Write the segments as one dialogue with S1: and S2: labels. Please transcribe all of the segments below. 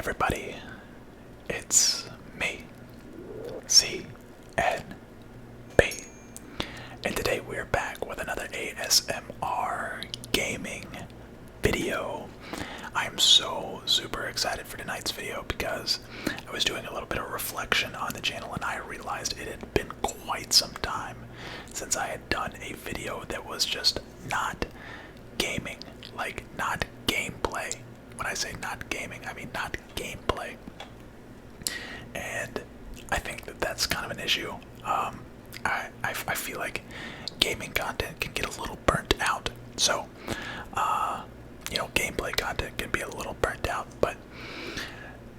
S1: everybody, it's me, CNB, and today we're back with another ASMR gaming video. I am so super excited for tonight's video because I was doing a little bit of reflection on the channel and I realized it had been quite some time since I had done a video that was just not gaming, like not gameplay. When I say not gaming, I mean not gameplay. And I think that that's kind of an issue. I feel like gaming content can get a little burnt out. So, gameplay content can be a little burnt out. But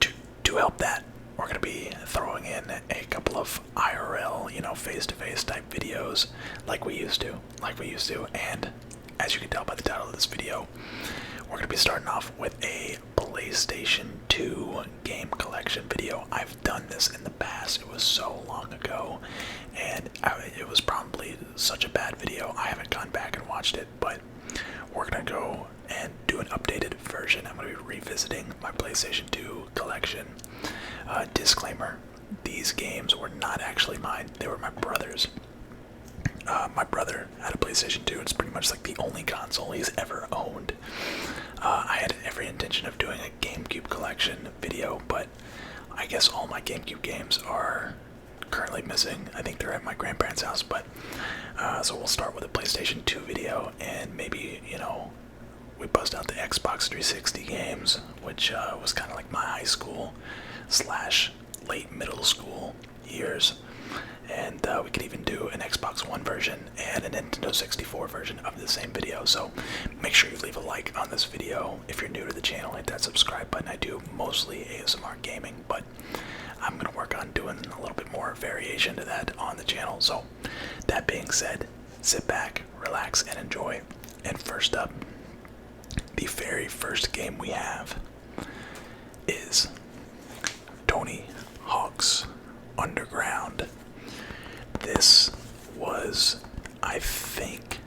S1: to help that, we're going to be throwing in a couple of IRL, face-to-face type videos like we used to. And as you can tell by the title of this video, we're going to be starting off with a PlayStation 2 game collection video. I've done this in the past. It was so long ago, and it was probably such a bad video. I haven't gone back and watched it, but we're going to go and do an updated version. I'm going to be revisiting my PlayStation 2 collection. Disclaimer, these games were not actually mine. They were my brother's. My brother had a PlayStation 2. It's pretty much like the only console he's ever owned. I had every intention of doing a GameCube collection video, but I guess all my GameCube games are currently missing. I think they're at my grandparents' house, but so we'll start with a PlayStation 2 video, and maybe, we bust out the Xbox 360 games, which was kind of like my high school / late middle school years. And we could even do an Xbox One version and a Nintendo 64 version of the same video. So make sure you leave a like on this video. If you're new to the channel, hit that subscribe button. I do mostly ASMR gaming, but I'm going to work on doing a little bit more variation to that on the channel. So that being said, sit back, relax, and enjoy. And first up, the very first game we have is Tony Hawk's Underground. This was, I think,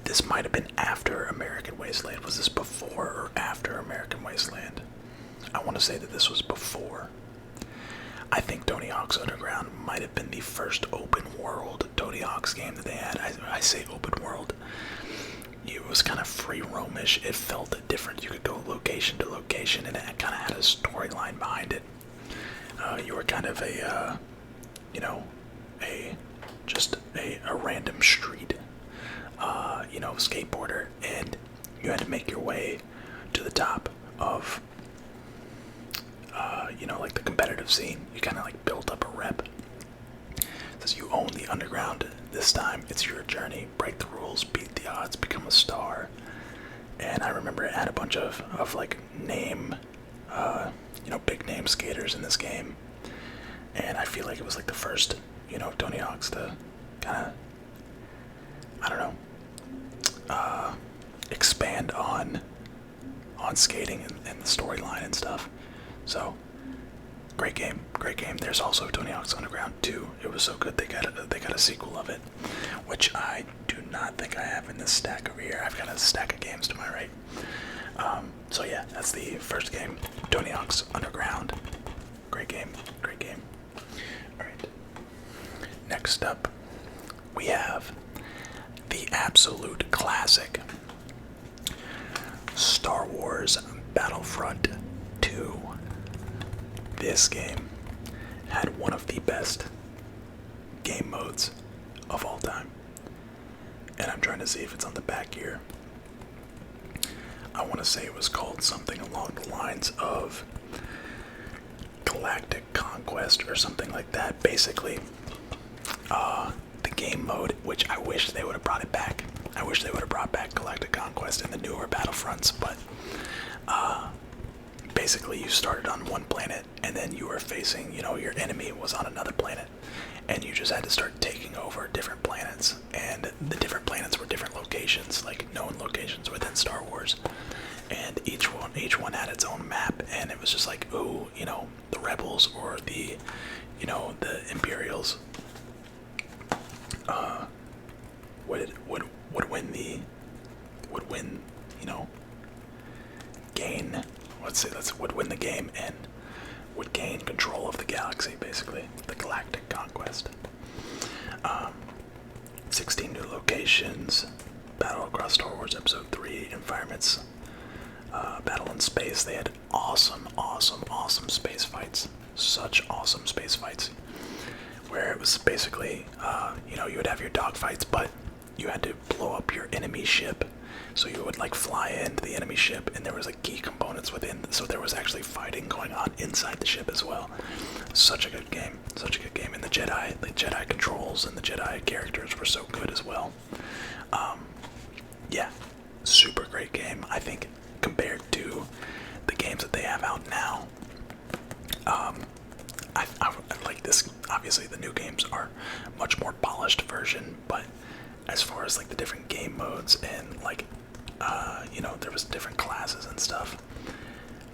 S1: this might have been after American Wasteland. Was this before or after American Wasteland? I want to say that this was before. I think Tony Hawk's Underground might have been the first open world Tony Hawk's game that they had. I say open world. It was kind of free roamish. It felt different. You could go location to location, and it kind of had a storyline behind it. You were kind of a random street, skateboarder, and you had to make your way to the top of, like the competitive scene. You kind of like built up a rep. It says you own the underground. This time it's your journey. Break the rules, beat the odds, become a star. And I remember it had a bunch of like name, big name skaters in this game. And I feel like it was like the first, Tony Hawk's to kind of, expand on skating and the storyline and stuff. So, great game. There's also Tony Hawk's Underground 2. It was so good they got a sequel of it, which I do not think I have in this stack over here. I've got a stack of games to my right. So yeah, that's the first game, Tony Hawk's Underground. Great game. Alright. Next up, we have the absolute classic Star Wars Battlefront 2. This game had one of the best game modes of all time. And I'm trying to see if it's on the back here. I want to say it was called something along the lines of Galactic Conquest or something like that. Basically, the game mode, which I wish they would have brought it back. I wish they would have brought back Galactic Conquest in the newer Battlefronts, but basically you started on one planet and then you were facing, your enemy was on another planet, and you just had to start taking over different planets, and the different planets were different locations, like known locations within Star Wars, and each one had its own map, and it was just like, ooh, the rebels or the Imperials would win, gain would win the game and would gain control of the galaxy, basically the galactic conquest. 16 new locations, battle across Star Wars Episode 3 environments, battle in space. They had awesome space fights, such awesome space fights, where it was basically, you would have your dogfights, but you had to blow up your enemy ship. So you would like fly into the enemy ship, and there was like key components within, so there was actually fighting going on inside the ship as well. Such a good game, and the Jedi controls and the Jedi characters were so good as well. Yeah, super great game. I think compared to the games that they have out now, I like this. Obviously, the new games are much more polished version, but as far as like the different game modes and like there was different classes and stuff,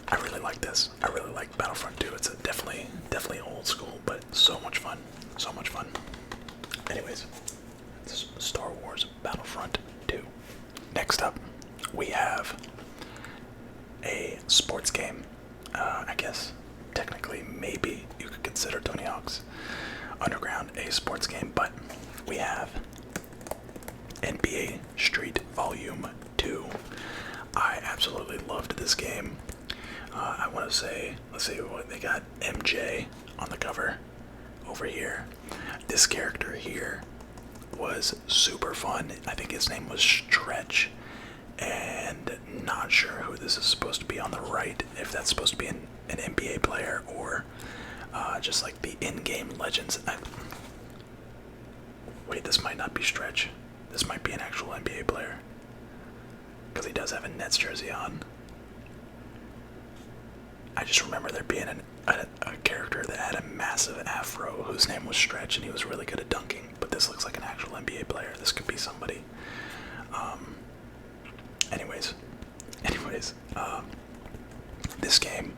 S1: I really like this. I really like Battlefront 2. It's definitely old school, but so much fun. Anyways, it's Star Wars Battlefront 2. Next up, we have a sports game. I guess technically maybe you could consider Tony Hawk's Underground a sports game, but we have NBA Street Volume 2. I absolutely loved this game. I want to say, let's see what they got. MJ on the cover over here. This character here was super fun. I think his name was Stretch, and not sure who this is supposed to be on the right, if that's supposed to be an NBA player or just like the in-game legends. Wait, this might not be Stretch. This might be an actual NBA player, because he does have a Nets jersey on. I just remember there being a character that had a massive afro whose name was Stretch, and he was really good at dunking, but this looks like an actual NBA player. This could be somebody. Anyways, this game,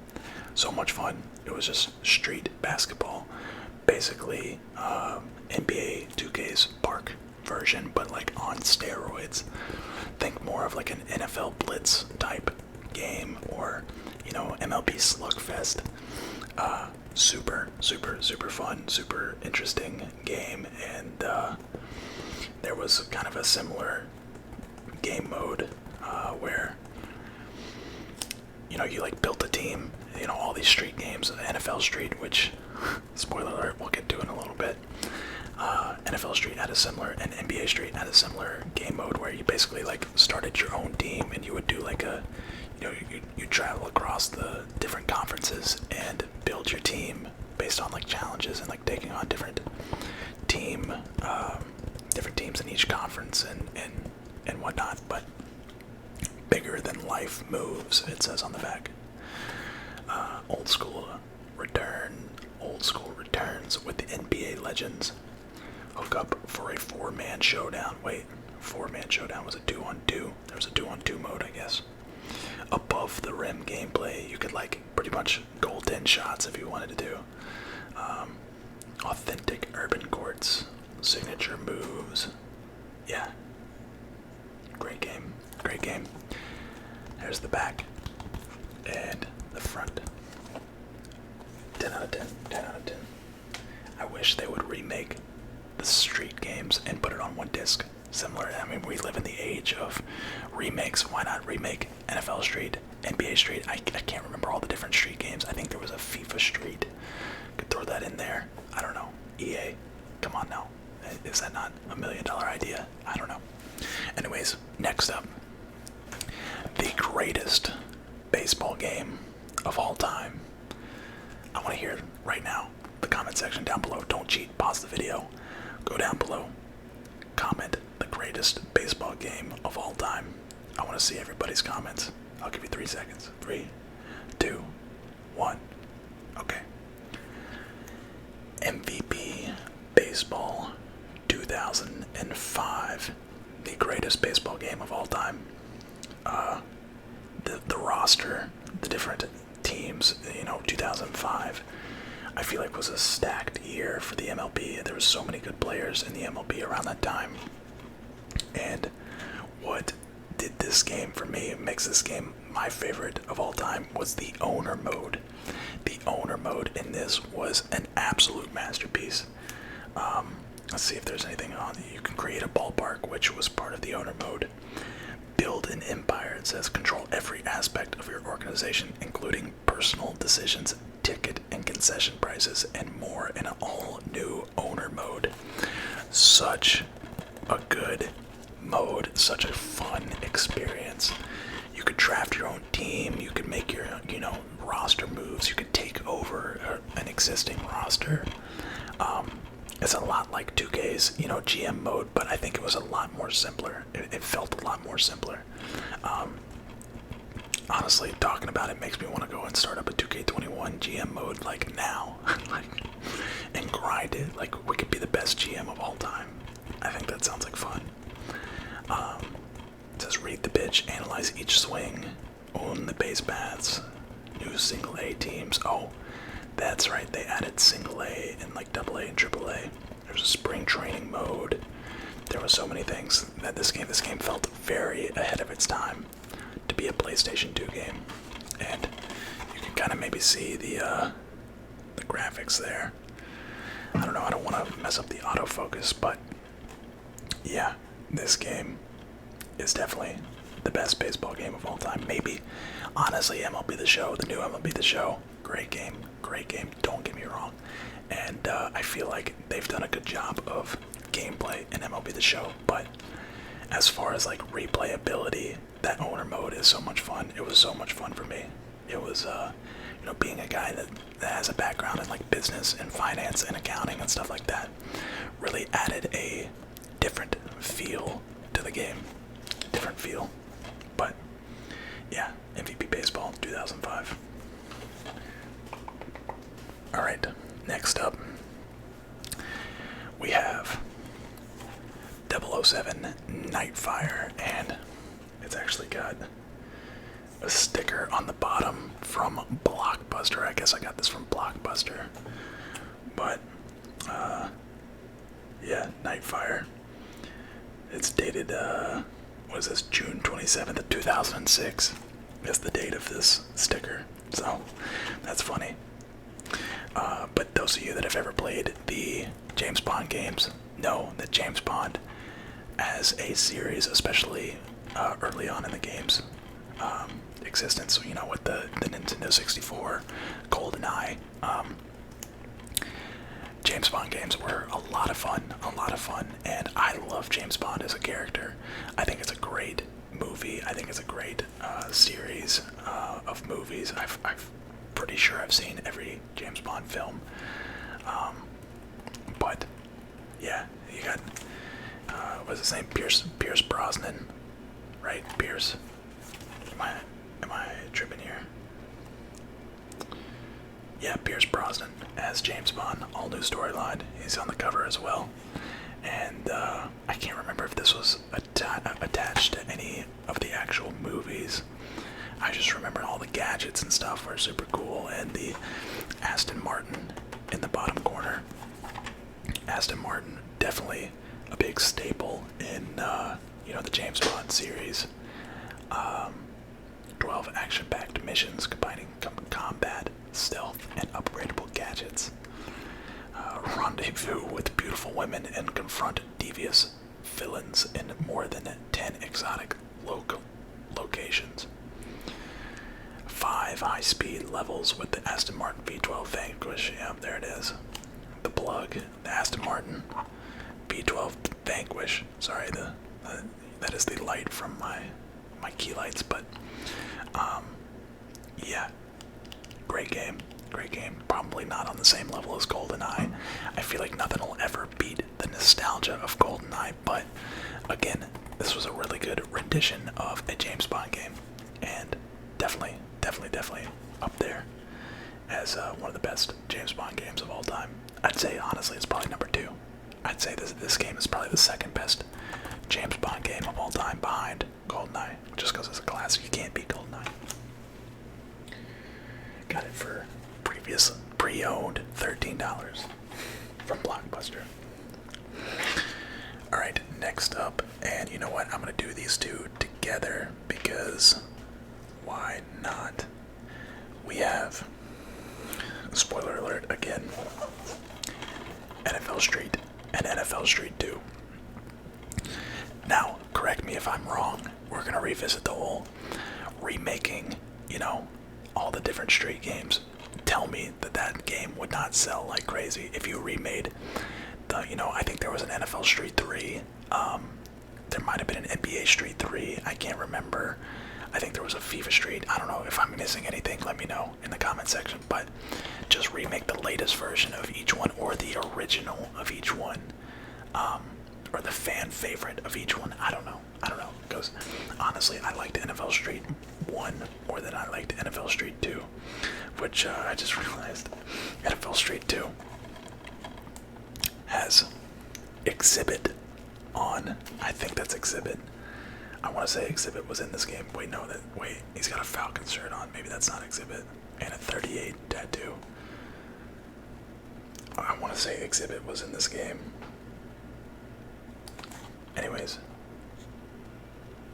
S1: so much fun. It was just street basketball, basically NBA 2K's Park version, but like on steroids. Think more of like an NFL Blitz type game, or MLB Slugfest. Super fun, super interesting game, and there was kind of a similar game mode where you like built a team. All these street games, NFL Street, which spoiler alert, we'll get to in a little bit. NFL Street had a similar, and NBA Street had a similar game mode where you basically like started your own team, and you would do like you travel across the different conferences and build your team based on like challenges and like taking on different teams in each conference and whatnot. But bigger than life moves, it says on the back. Old school returns with the NBA legends. Hook up for a 4-man showdown. Wait, 4-man showdown was a 2-on-2. There was a 2-on-2 mode, I guess. Above the rim gameplay, you could like pretty much goaltend shots if you wanted to do. Authentic urban courts, signature moves. Yeah. Great game. There's the back and the front. 10 out of 10. I wish they would remake the street games and put it on one disc. Similar, we live in the age of remakes. Why not remake NFL Street, NBA Street? I can't remember all the different street games. I think there was a FIFA Street. Could throw that in there. I don't know. EA, come on now. Is that not $1 million idea? I don't know. Anyways, next up, the greatest baseball game of all time. I want to hear right now, the comment section down below. Don't cheat. Pause the video. Go down below. Comment the greatest baseball game of all time. I want to see everybody's comments. I'll give you 3 seconds. 3, 2, 1. Okay. MVP Baseball 2005. The greatest baseball game of all time. The roster, the different teams, 2005, I feel like was a stacked year for the MLB. There were so many good players in the MLB around that time. And what did this game for me, makes this game my favorite of all time was the owner mode. The owner mode in this was an absolute masterpiece. Let's see if there's anything on. You can create a ballpark, which was part of the owner mode. Build an empire. It says control every aspect of your organization, including personal decisions, ticket and concession prices, and more in an all-new owner mode. Such a good mode, such a fun experience. You could draft your own team, you could make your, roster moves, you could take over an existing roster. It's a lot like 2K's, GM mode, but I think it was a lot more simpler. It felt a lot more simpler. Honestly, talking about it makes me want to go and start up a 2K21 GM mode, like, now. And grind it. Like, we could be the best GM of all time. I think that sounds like fun. It says read the pitch, analyze each swing, own the base paths, new single A teams. Oh, that's right, they added single A and like double A and triple A. There's a spring training mode. There were so many things that this game felt very ahead of its time to be a PlayStation 2 game. And you can kind of maybe see the graphics there. I don't know, I don't want to mess up the autofocus, but yeah, this game is definitely the best baseball game of all time. Maybe, honestly, MLB The Show, the new MLB The Show, great game, don't get me wrong. And I feel like they've done a good job of gameplay in MLB The Show, but as far as like replayability, that owner mode is so much fun. It was so much fun for me. It was, being a guy that has a background in like business and finance and accounting and stuff like that, really added a different feel to the game. Different feel. But yeah, MVP Baseball 2005. Alright, next up we have 007 Nightfire, and it's actually got a sticker on the bottom from Blockbuster. I guess I got this from Blockbuster. But yeah, Nightfire. It's dated what is this, June 27th of 2006 is the date of this sticker, so that's funny. But those of you that have ever played the James Bond games know that James Bond as a series, especially early on in the game's existence, with the Nintendo 64, GoldenEye, James Bond games were a lot of fun, and I love James Bond as a character. I think it's a great movie. I think it's a great series of movies. I'm pretty sure I've seen every James Bond film. But yeah, you got what's his name? Pierce Brosnan, right? Pierce. Am I tripping here? Yeah, Pierce Brosnan as James Bond, all new storyline. He's on the cover as well. And I can't remember if this was attached to any of the actual movies. I just remember all the gadgets and stuff were super cool, and the Aston Martin in the bottom corner. Aston Martin, definitely a big staple in the James Bond series. 12 action-packed missions combining combat, stealth, and upgradable gadgets. Rendezvous with beautiful women and confront devious villains in more than 10 exotic locations. 5 high-speed levels with the Aston Martin V12 Vanquish. Yeah, there it is. The plug, the Aston Martin V12 Vanquish. Sorry, that is the light from my key lights, but yeah, great game. Probably not on the same level as GoldenEye. I feel like nothing will ever beat the nostalgia of GoldenEye, but again, this was a really good rendition of a James Bond game, and definitely up there as one of the best James Bond games of all time. I'd say, honestly, it's probably number 2. I'd say this game is probably the second best James Bond game of all time behind GoldenEye, just because it's a classic. You can't beat GoldenEye. Got it for pre-owned $13 from Blockbuster. Alright, next up, and you know what, I'm gonna do these two together because why why not? We have, spoiler alert again, NFL Street and NFL Street 2. Now, correct me if I'm wrong, we're gonna revisit the whole remaking, you know, all the different Street games. Tell me that that game would not sell like crazy if you remade the, you know, I think there was an NFL Street 3, there might have been an NBA Street 3, I can't remember. I think there was a FIFA Street. I don't know if I'm missing anything, let me know in the comment section, but just remake the latest version of each one or the original of each one. Or the fan favorite of each one. I don't know, because honestly I liked NFL Street 1 more than I liked NFL Street 2, which I just realized NFL Street 2 has Exhibit on, I think that's Exhibit. I want to say Exhibit was in this game. Wait, no, he's got a Falcon shirt on, maybe that's not Exhibit, and a 38 tattoo. I want to say Exhibit was in this game. Anyways,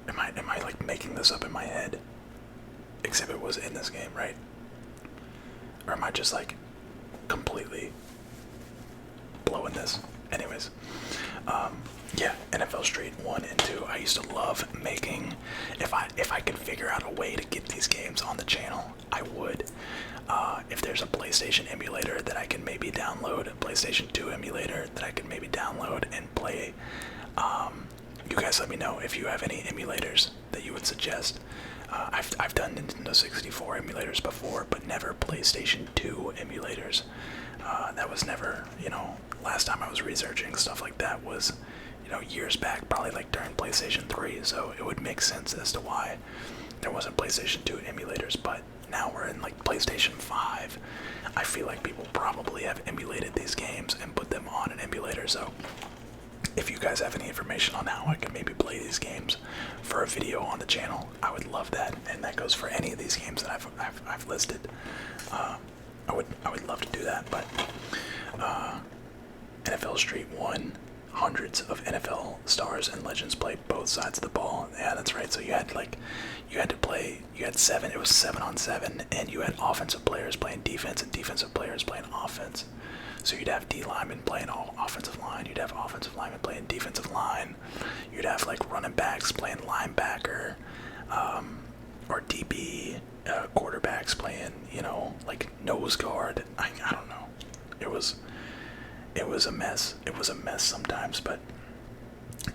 S1: am I like making this up in my head? Exhibit was in this game, right? Or am I just like completely blowing this? Anyways, yeah, NFL Street 1 and 2. I used to love making. If I could figure out a way to get these games on the channel, I would. If there's a PlayStation emulator that I can maybe download, a PlayStation 2 emulator that I can maybe download and play. You guys let me know if you have any emulators that you would suggest. I've done Nintendo 64 emulators before, but never PlayStation 2 emulators. That was never, you know, last time I was researching stuff like that was, you know, years back, probably like during PlayStation 3, so it would make sense as to why there wasn't PlayStation 2 emulators, but now we're in like PlayStation 5. I feel like people probably have emulated these games and put them on an emulator, so if you guys have any information on how I can maybe play these games for a video on the channel, I would love that, and that goes for any of these games that I've listed. I would love to do that, but NFL Street 1, hundreds of NFL stars and legends play both sides of the ball. Yeah, that's right. So you had to play. You had 7. It was 7-on-7, and you had offensive players playing defense and defensive players playing offense. So you'd have D linemen playing offensive line, you'd have offensive linemen playing defensive line, you'd have like running backs playing linebacker, or DB, quarterbacks playing, you know, like nose guard. I don't know. It was a mess. It was a mess sometimes, but.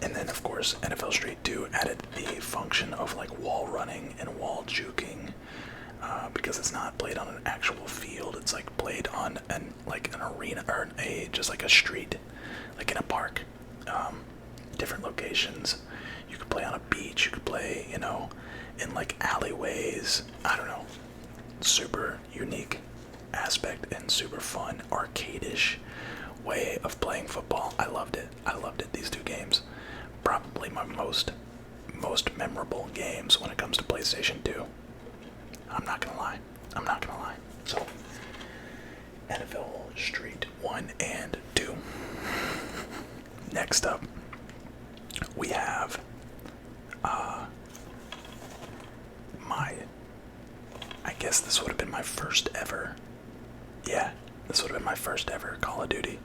S1: And then of course NFL Street 2 added the function of like wall running and wall juking. Because it's not played on an actual field, it's like played on an arena or just like a street, like in a park, different locations. You could play on a beach, you could play, you know, in like alleyways. I don't know, super unique aspect and super fun, arcade-ish way of playing football. I loved it. These two games, probably my most memorable games when it comes to PlayStation 2. I'm not gonna lie. So, NFL Street 1 and 2. Next up, we have I guess this would have been my first ever. Yeah, this would have been my first ever Call of Duty,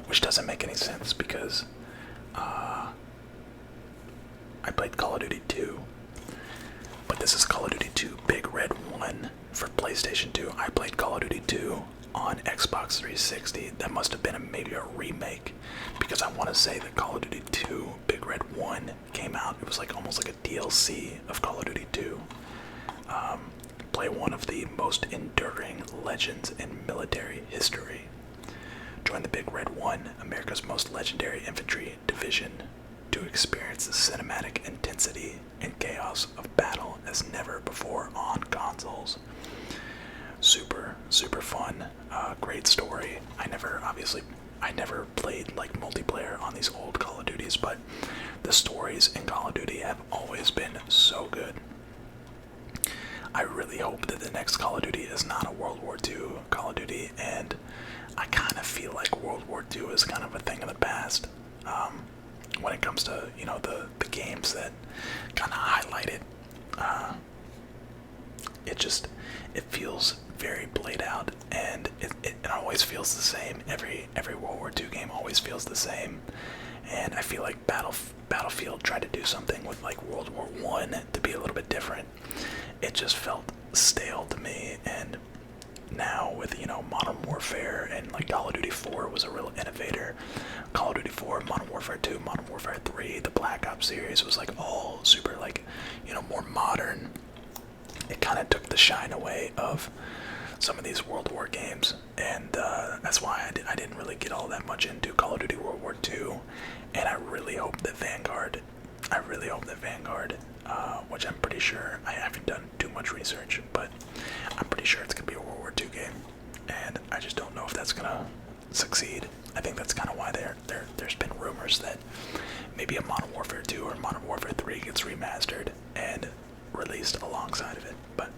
S1: which doesn't make any sense because I played Call of Duty 2. But this is Call of Duty 2 Big Red 1 for PlayStation 2. I played Call of Duty 2 on Xbox 360. That must have been maybe a remake, because I want to say that Call of Duty 2 Big Red 1 came out. It was like almost like a DLC of Call of Duty 2. Play one of the most enduring legends in military history. Join the Big Red 1, America's most legendary infantry division, to experience the cinematic intensity and chaos of battle as never before on consoles. Super fun, great story. I never played like multiplayer on these old Call of Duties, but the stories in Call of Duty have always been so good. I really hope that the next Call of Duty is not a World War II Call of Duty, and I kind of feel like World War II is kind of a thing of the past. When it comes to, you know, the games that kind of highlighted it feels very played out, and it always feels the same. Every World War II game always feels the same, and I feel like Battlefield tried to do something with like World War I to be a little bit different. It just felt stale to me, and now with, you know, Modern Warfare and like Call of Duty 4 was a real innovator. Call of Duty 4, Modern Warfare 2, Modern Warfare 3, the Black Ops series was like all super, like, you know, more modern. It kind of took the shine away of some of these World War games, and that's why I didn't really get all that much into Call of Duty World War 2, and I really hope that Vanguard, which I'm pretty sure, I haven't done too much research, but I'm pretty sure it's going to be a World War II game, and I just don't know if that's going to succeed. I think that's kind of why there's been rumors that maybe a Modern Warfare 2 or Modern Warfare 3 gets remastered and released alongside of it, but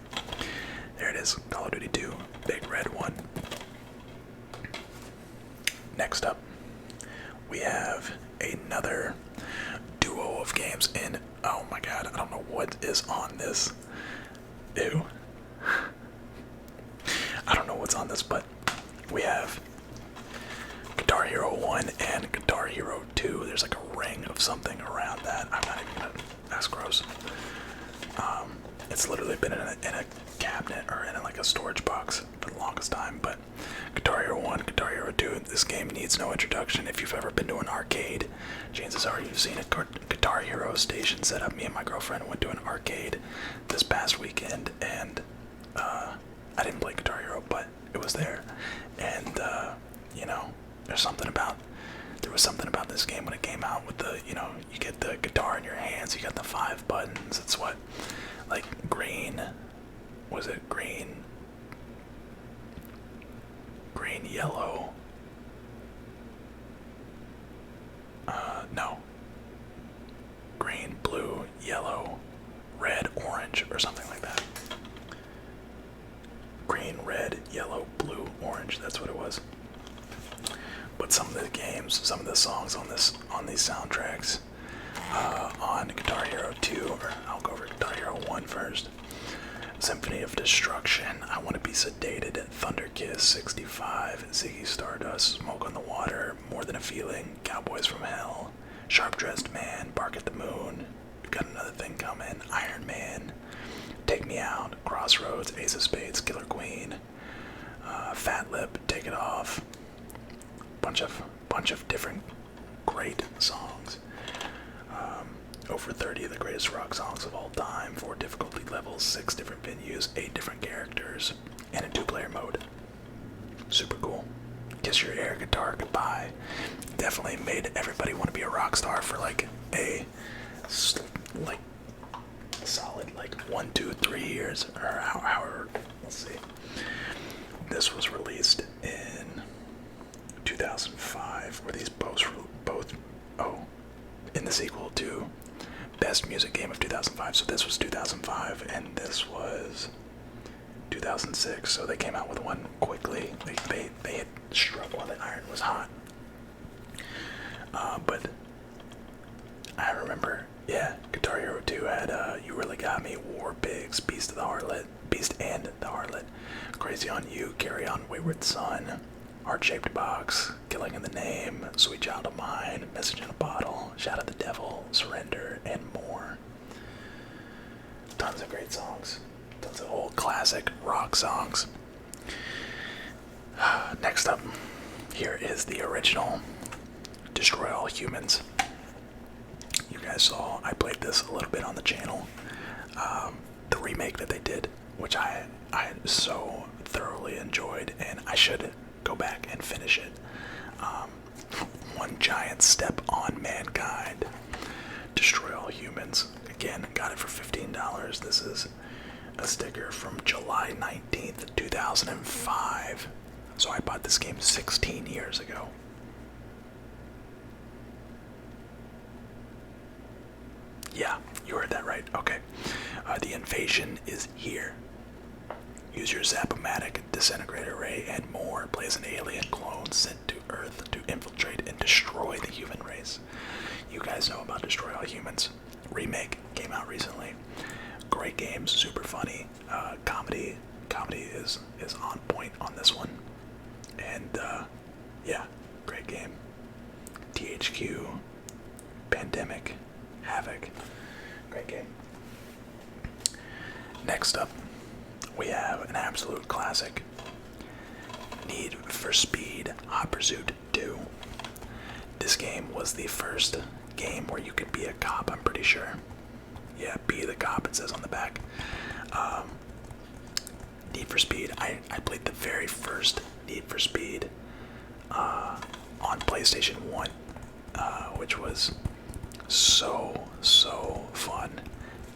S1: there it is, Call of Duty 2, Big Red One. Next up, we have another duo of games in, oh my god, I don't know what is on this. Ew. I don't know what's on this, but we have Guitar Hero 1 and Guitar Hero 2. There's like a ring of something around that. I'm not even gonna, that's gross. It's literally been in a cabinet or in like a storage box for the longest time, but Guitar Hero 1, Guitar Hero 2, this game needs no introduction. If you've ever been to an arcade, chances are you've seen a Guitar Hero station set up. Me and my girlfriend went to an arcade this past weekend, and I didn't play Guitar Hero, but it was there, and you know, there was something about this game when it came out with the, you know, you get the guitar in your hands, you got the 5 buttons. It's what, like green, was it green, yellow, no, green, blue, yellow, red, orange, or something like that. Green, red, yellow, blue, orange, that's what it was. But some of the games, some of the songs on these soundtracks, on Guitar Hero 2, or I'll go over Guitar Hero 1 first. Symphony of Destruction, I Want to Be Sedated, Thunder Kiss, 65, Ziggy Stardust, Smoke on the Water, More Than a Feeling, Cowboys from Hell, Sharp Dressed Man, Bark at the Moon, Got Another Thing Coming, Iron Man, Take Me Out, Crossroads, Ace of Spades, Killer Queen, Fat Lip, Take It Off. Bunch of different great songs. Over 30 of the greatest rock songs of all time, 4 difficulty levels, 6 different venues, 8 different characters, and a 2-player mode. Super cool. Kiss Your Air Guitar Goodbye. Definitely made everybody want to be a rock star for like a solid like 1, 2, 3 years, or however. Let's see. This was released in 2005. Were these both in the sequel to Best Music Game of 2005? So this was 2005, and this was 2006. So they came out with one quickly. They had struck while the iron was hot. But I remember, yeah, Guitar Hero 2 had You Really Got Me, War Pigs, Beast and the Harlot, Crazy on You, Carry On Wayward Son, Heart-Shaped Box, Killing in the Name, Sweet Child of Mine, Message in a Bottle, Shout at the Devil, Surrender, and more. Tons of great songs. Tons of old classic rock songs. Next up, here is the original Destroy All Humans. You guys saw, I played this a little bit on the channel. The remake that they did, which I so thoroughly enjoyed, and I should go back and finish it. One Giant Step on Mankind, Destroy All Humans. Again, got it for $15. This is a sticker from July 19th, 2005. So I bought this game 16 years ago. Yeah, you heard that right. Okay. The invasion is here. Use your Zap-O-Matic, Disintegrator Ray, and more. Play as an alien clone sent to Earth to infiltrate and destroy the human race. You guys know about Destroy All Humans. Remake came out recently. great games, super funny. Comedy is on point on this one, and yeah, great game. THQ, Pandemic, Havoc, great game. Next up, we have an absolute classic, Need for Speed Hot Pursuit 2. This game was the first game where you could be a cop, I'm pretty sure. Yeah, be the cop, it says on the back. Need for Speed, I played the very first Need for Speed on PlayStation 1, which was so fun.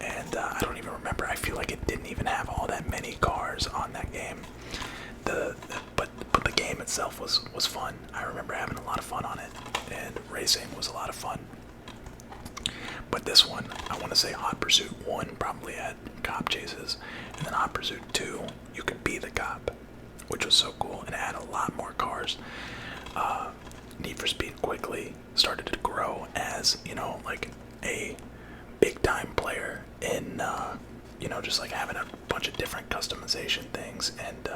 S1: And I don't even remember, I feel like it didn't even have all that many cars on that game. But the game itself was fun. I remember having a lot of fun on it, and racing was a lot of fun. But this one, I want to say Hot Pursuit 1 probably had cop chases, and then Hot Pursuit 2, you could be the cop, which was so cool, and it had a lot more cars. Need for Speed quickly started to grow as, you know, like a big time player in, you know, just like having a bunch of different customization things, and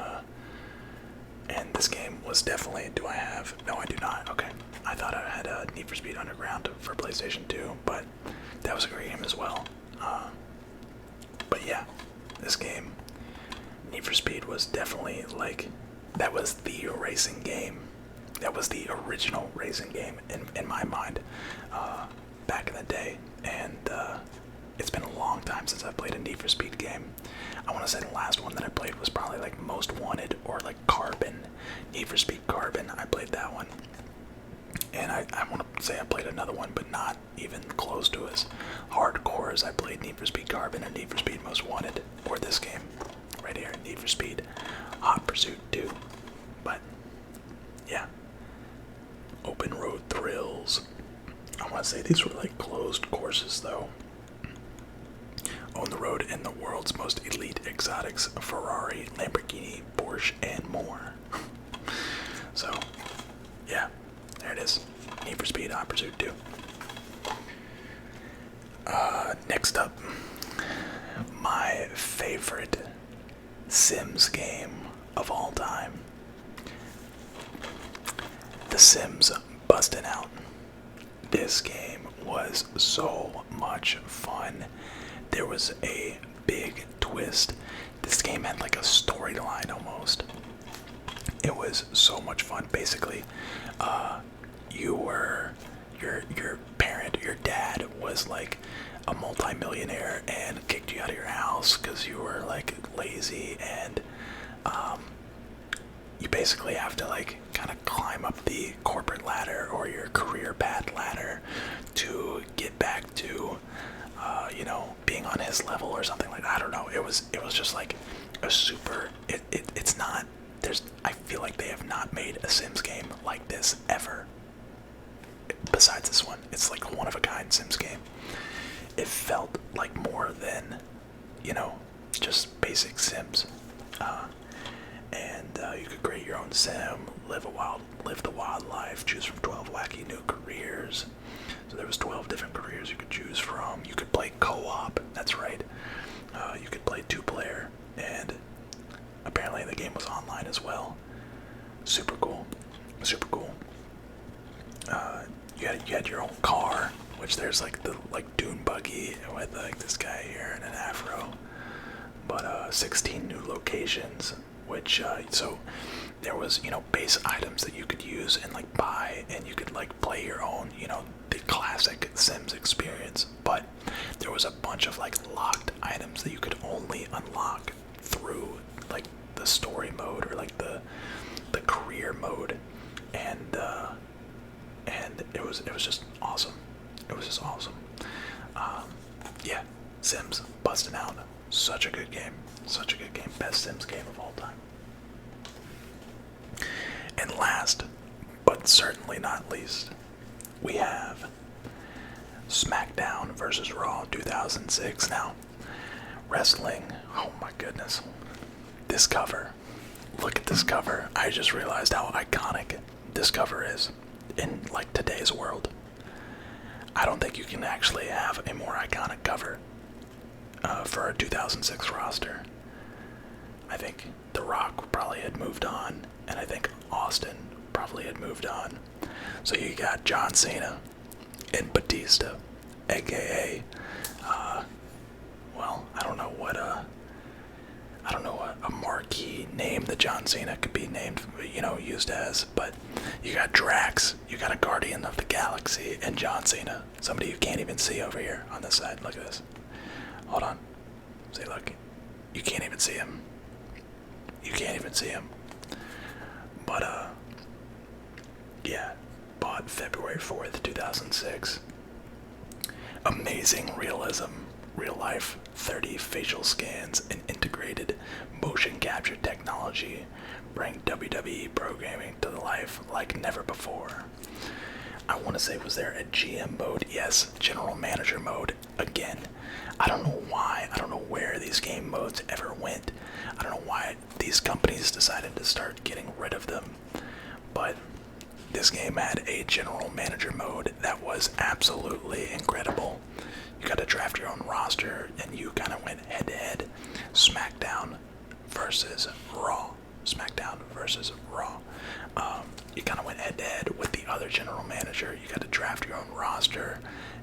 S1: this game was definitely, do I have, no I do not, okay. I thought I had a Need for Speed Underground for PlayStation 2, but that was a great game as well. But yeah, this game, Need for Speed, was definitely like, that was the racing game. That was the original racing game in my mind, back in the day. And it's been a long time since I've played a Need for Speed game. I want to say the last one that I played was probably like Most Wanted or like Carbon. Need for Speed Carbon, I played that one. And I want to say I played another one, but not even close to as hardcore as I played Need for Speed Carbon or Need for Speed Most Wanted, or this game right here, Need for Speed Hot Pursuit 2. But yeah, open road thrills. I want to say these were like closed courses though. Own the road in the world's most elite exotics: Ferrari, Lamborghini, Porsche, and more. So yeah, there it is. Need for Speed Hot Pursuit 2. Next up, my favorite Sims game of all time. The Sims Bustin' Out. This game was so much fun. There was a big twist. This game had like a storyline almost. It was so much fun. Basically, your parent, your dad was like a multi-millionaire and kicked you out of your house because you were like lazy, and you basically have to like kind of climb up the corporate ladder or your career path ladder to get back to you know, being on his level or something like that. I don't know. It was just like a super, it's not, I feel like they have not made a Sims game like this ever. Besides this one, it's like a one-of-a-kind Sims game. It felt like more than, you know, just basic Sims. And you could create your own Sim, live the wild life, choose from 12 wacky new careers. So there was 12 different careers you could choose from. You could play co-op, that's right. You could play 2-player, and apparently the game was online as well. Super cool, super cool. You had your own car, which there's like the dune buggy with like this guy here and an afro. But 16 new locations, which so there was, you know, base items that you could use and like buy, and you could like play your own, you know, the classic Sims experience. But there was a bunch of like locked items that you could only unlock through like the story mode or like the career mode, and it was just awesome. It was just awesome. Yeah, Sims Bustin' Out. Such a good game. Such a good game. Best Sims game of all time. And last, but certainly not least, we have SmackDown vs. Raw 2006. Now, wrestling, oh my goodness. This cover. Look at this cover. I just realized how iconic this cover is in like today's world. I don't think you can actually have a more iconic cover. for our 2006 roster. I think The Rock probably had moved on, and I think Austin probably had moved on. So you got John Cena and Batista, aka, well, I don't know what a marquee name that John Cena could be named, used as, but you got Drax, you got a Guardian of the Galaxy, and John Cena, somebody you can't even see over here on this side. Look at this. Hold on. See, look, you can't even see him. You can't even see him. But yeah, bought February 4th, 2006. Amazing realism, real life, 30 facial scans, and integrated motion capture technology bring WWE programming to life like never before. I want to say, was there a GM mode? Yes, General Manager mode. Again, I don't know why, I don't know where these game modes ever went. I don't know why these companies decided to start getting rid of them. But this game had a General Manager mode that was absolutely incredible. You got to draft your own roster, and you kind of went head-to-head. SmackDown versus Raw. SmackDown versus Raw. You kind of went head-to-head with the other General Manager. You got to draft your own roster,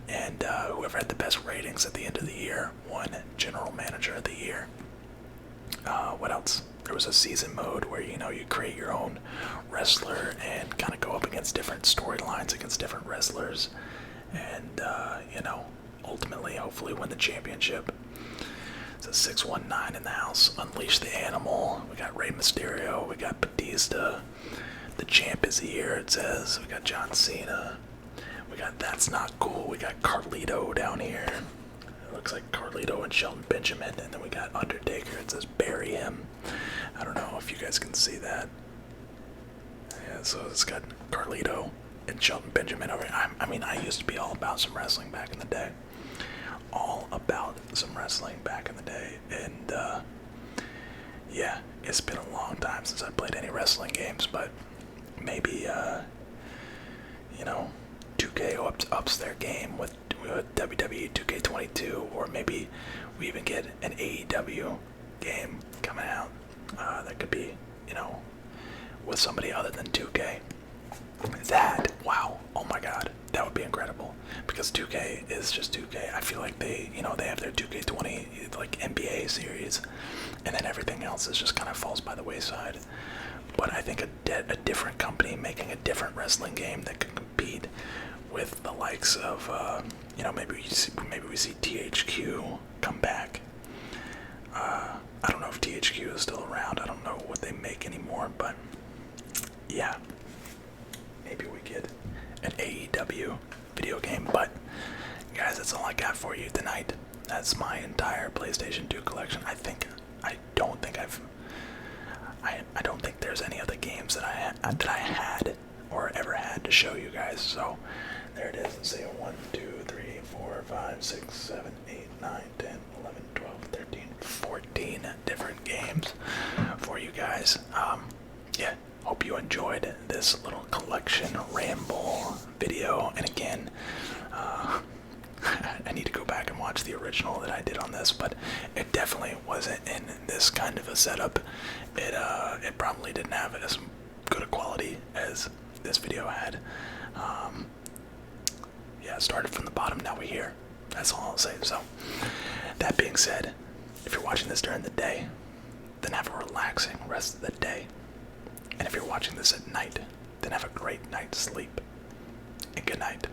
S1: and whoever had the best ratings at the end of the year won General Manager of the Year. What else? There was a season mode where, you create your own wrestler and kind of go up against different storylines against different wrestlers, and, ultimately, hopefully win the championship. It's a 619 in the house. Unleash the Animal. We got Rey Mysterio. We got Batista. The champ is here, it says. We got John Cena. We got That's Not Cool. We got Carlito down here. It looks like Carlito and Shelton Benjamin. And then we got Undertaker. It says bury him. I don't know if you guys can see that. Yeah, so it's got Carlito and Shelton Benjamin over here. I used to be all about some wrestling back in the day. All about some wrestling back in the day. And, yeah, it's been a long time since I played any wrestling games, but maybe, 2K ups their game with WWE 2K22, or maybe we even get an AEW game coming out that could be, with somebody other than 2K. Wow, oh my god, that would be incredible, because 2K is just 2K. I feel like they have their 2K20, like, NBA series, and then everything else is just kind of falls by the wayside. But I think a different company making a different wrestling game that can compete with the likes of, maybe we see THQ come back. I don't know if THQ is still around. I don't know what they make anymore, but yeah, maybe we get an AEW video game. But guys, that's all I got for you tonight. That's my entire PlayStation 2 collection. I don't think there's any other games that I had or ever had to show you guys. So there it is. Let's see, 1, 2, 3, 4, 5, 6, 7, 8, 9, 10, 11, 12, 13, 14 different games for you guys. Yeah, hope you enjoyed this little collection ramble video. And again, I need to go back and watch the original that I did on this, but it definitely wasn't in this kind of a setup. It probably didn't have as good a quality as this video had. Yeah, started from the bottom, now we're here. That's all I'll say. So, that being said, if you're watching this during the day, then have a relaxing rest of the day. And if you're watching this at night, then have a great night's sleep. And good night.